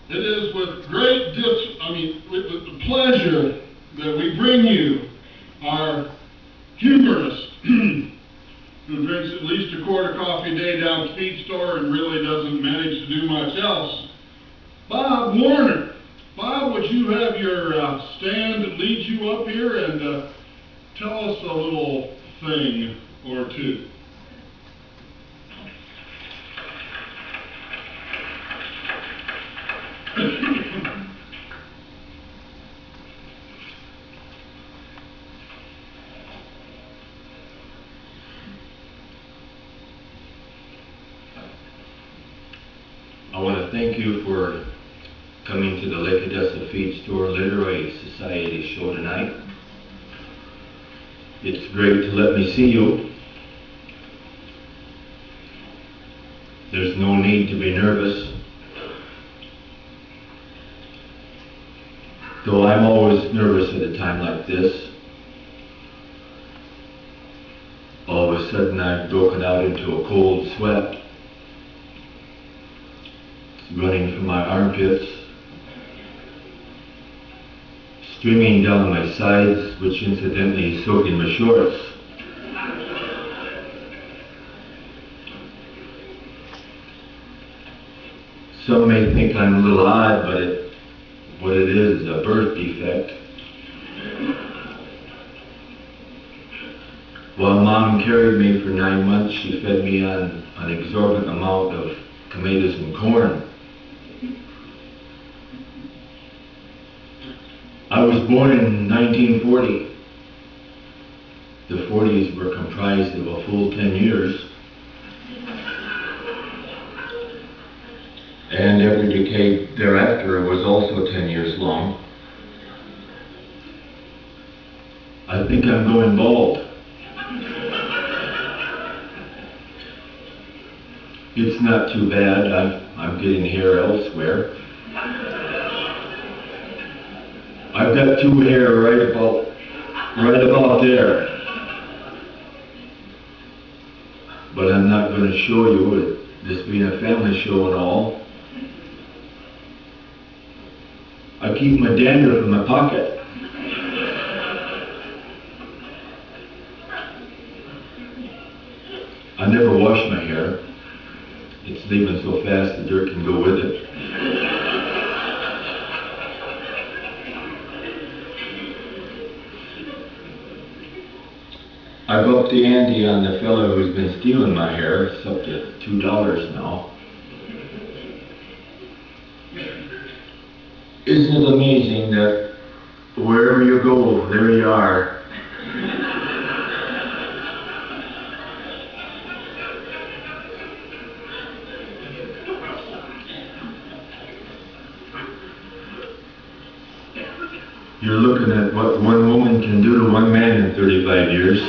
It is with great with the pleasure that we bring you our humorist, who drinks at least a quart of coffee a day down at the feed store and really doesn't manage to do much else, Bob Warner. Bob, would you have your stand that leads you up here and tell us a little thing or two? I want to thank you for coming to the Lake Odessa Feed Store Literary Society show tonight. It's great to let me see you. There's no need to be nervous, though I'm always nervous at a time like this. All of a sudden I've broken out into a cold sweat, running from my armpits, streaming down my sides, which incidentally is soaking my shorts. Some may think I'm a little odd, but what it is a birth defect. While Mom carried me for 9 months, she fed me on an exorbitant amount of tomatoes and corn. I was born in 1940. The 40s were comprised of a full 10 years. And every decade thereafter was also 10 years long. I think I'm going bald. It's not too bad. I'm getting hair elsewhere. I've got two hair right about there. But I'm not going to show you, this being a family show and all. I keep my dandruff in my pocket. I never wash my hair. It's leaving so fast the dirt can go with it. I've upped the ante on the fellow who's been stealing my hair. It's up to $2 now. Isn't it amazing that wherever you go, there you are? You're looking at what one woman can do to one man in 35 years.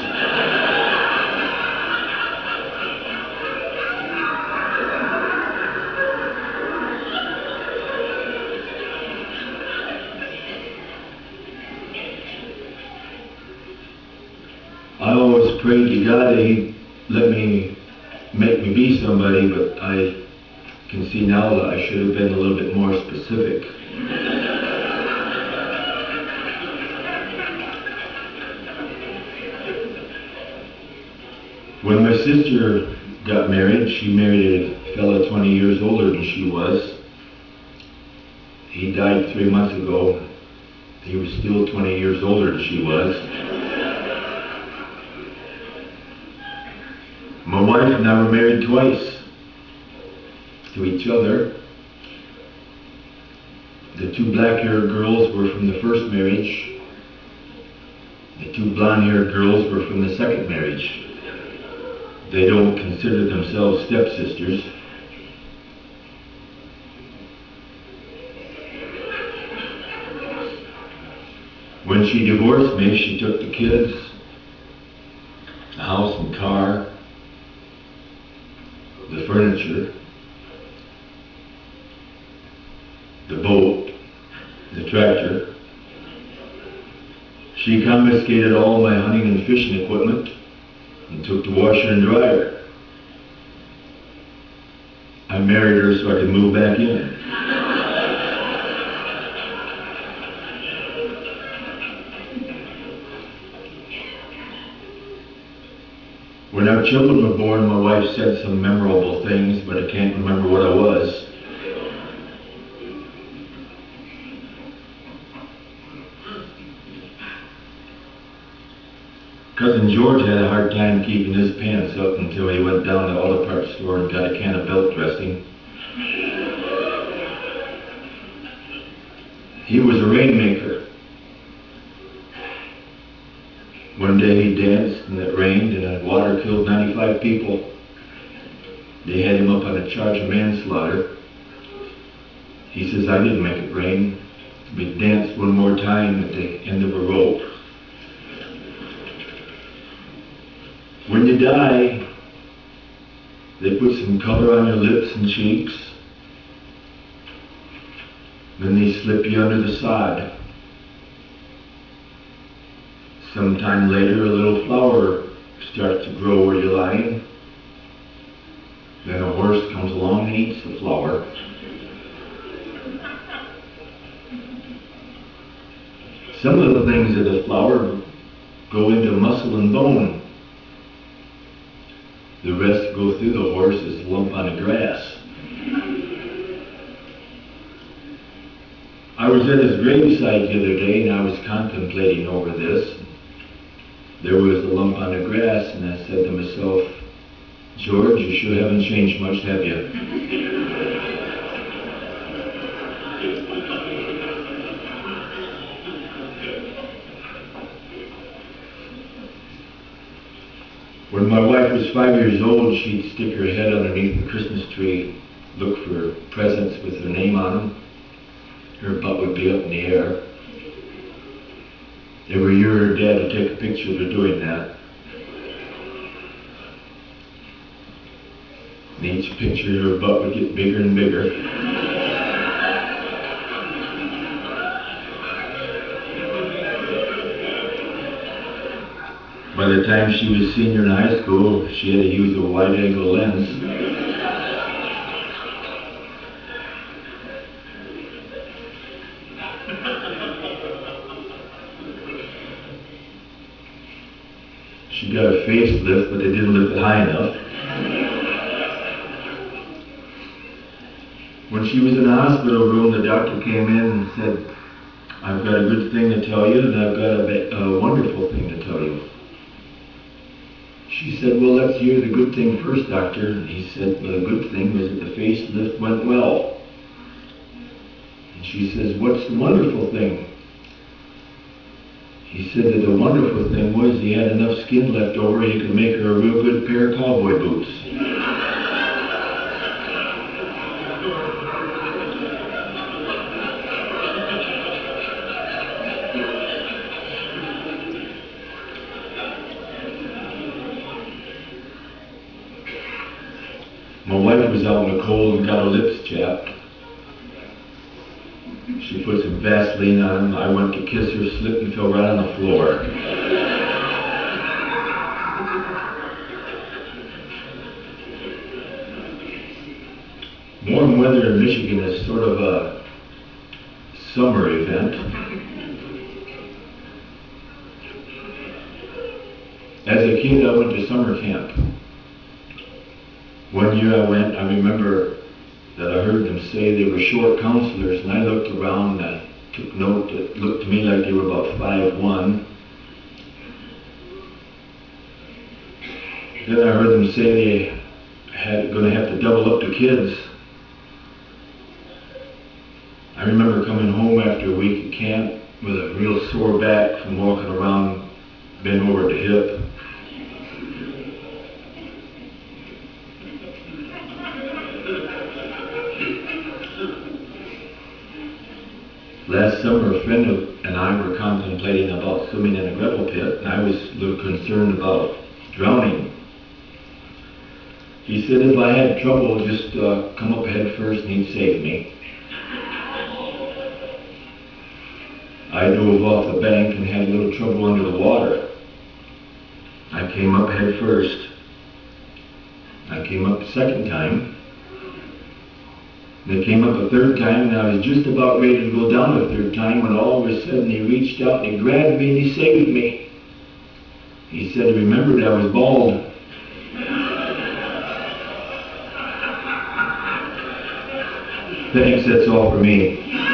I always prayed to God that He'd make me be somebody, but I can see now that I should have been a little bit more specific. When my sister got married, she married a fellow 20 years older than she was. He died 3 months ago. He was still 20 years older than she was. My wife and I were married twice to each other. The two black-haired girls were from the first marriage. The two blonde-haired girls were from the second marriage. They don't consider themselves stepsisters. When she divorced me, she took the kids, the house and car, the furniture, the boat, the tractor. She confiscated all my hunting and fishing equipment and took the washer and dryer. I married her so I could move back in. When our children were born, my wife said some memorable things, but I can't remember what I was. Cousin George had a hard time keeping his pants up until he went down to the auto parts store and got a can of belt dressing. He was a rainmaker. One day he danced and it rained and the water killed 95 people. They had him up on a charge of manslaughter. He says, I didn't make it rain. We danced one more time at the end of a rope. When you die, they put some color on your lips and cheeks. Then they slip you under the sod. Sometime later, a little flower starts to grow where you're lying. Then a horse comes along and eats the flower. Some of the things of the flower go into muscle and bone. The rest go through the horse as a lump on the grass. I was at his graveside the other day and I was contemplating over this. There was a lump on the grass and I said to myself, George, you sure haven't changed much, have you? When my wife was 5 years old, she'd stick her head underneath the Christmas tree, look for presents with her name on them. Her butt would be up in the air. Every year her dad would take a picture of her doing that. And each picture her butt would get bigger and bigger. By the time she was senior in high school, she had to use a wide-angle lens. She got a facelift, but they didn't lift it high enough. When she was in the hospital room, the doctor came in and said, I've got a good thing to tell you, and I've got a wonderful thing to tell you. She said, well, let's hear the good thing first, doctor. And he said, well, the good thing was that the facelift went well. And she says, what's the wonderful thing? He said that the wonderful thing was he had enough skin left over he could make her a real good pair of cowboy boots. My wife was out in the cold and got her lips chapped. She put some Vaseline on them. I went to kiss her, slipped and fell right on the floor. Warm weather in Michigan is sort of a summer event. As a kid, I went to summer camp. One year I went, I remember that I heard them say they were short counselors, and I looked around and I took note. It looked to me like they were about 5'1". Then I heard them say they going to have to double up the kids. I remember coming home after a week at camp with a real sore back from walking around bent over the hip. Last summer, a friend and I were contemplating about swimming in a gravel pit, and I was a little concerned about drowning. He said if I had trouble, just come up head first and he'd save me. I dove off the bank and had a little trouble under the water. I came up head first. I came up a second time. They came up a third time, and I was just about ready to go down a third time when all of a sudden he reached out and he grabbed me and he saved me. He said he remembered I was bald. Thanks, that's all for me.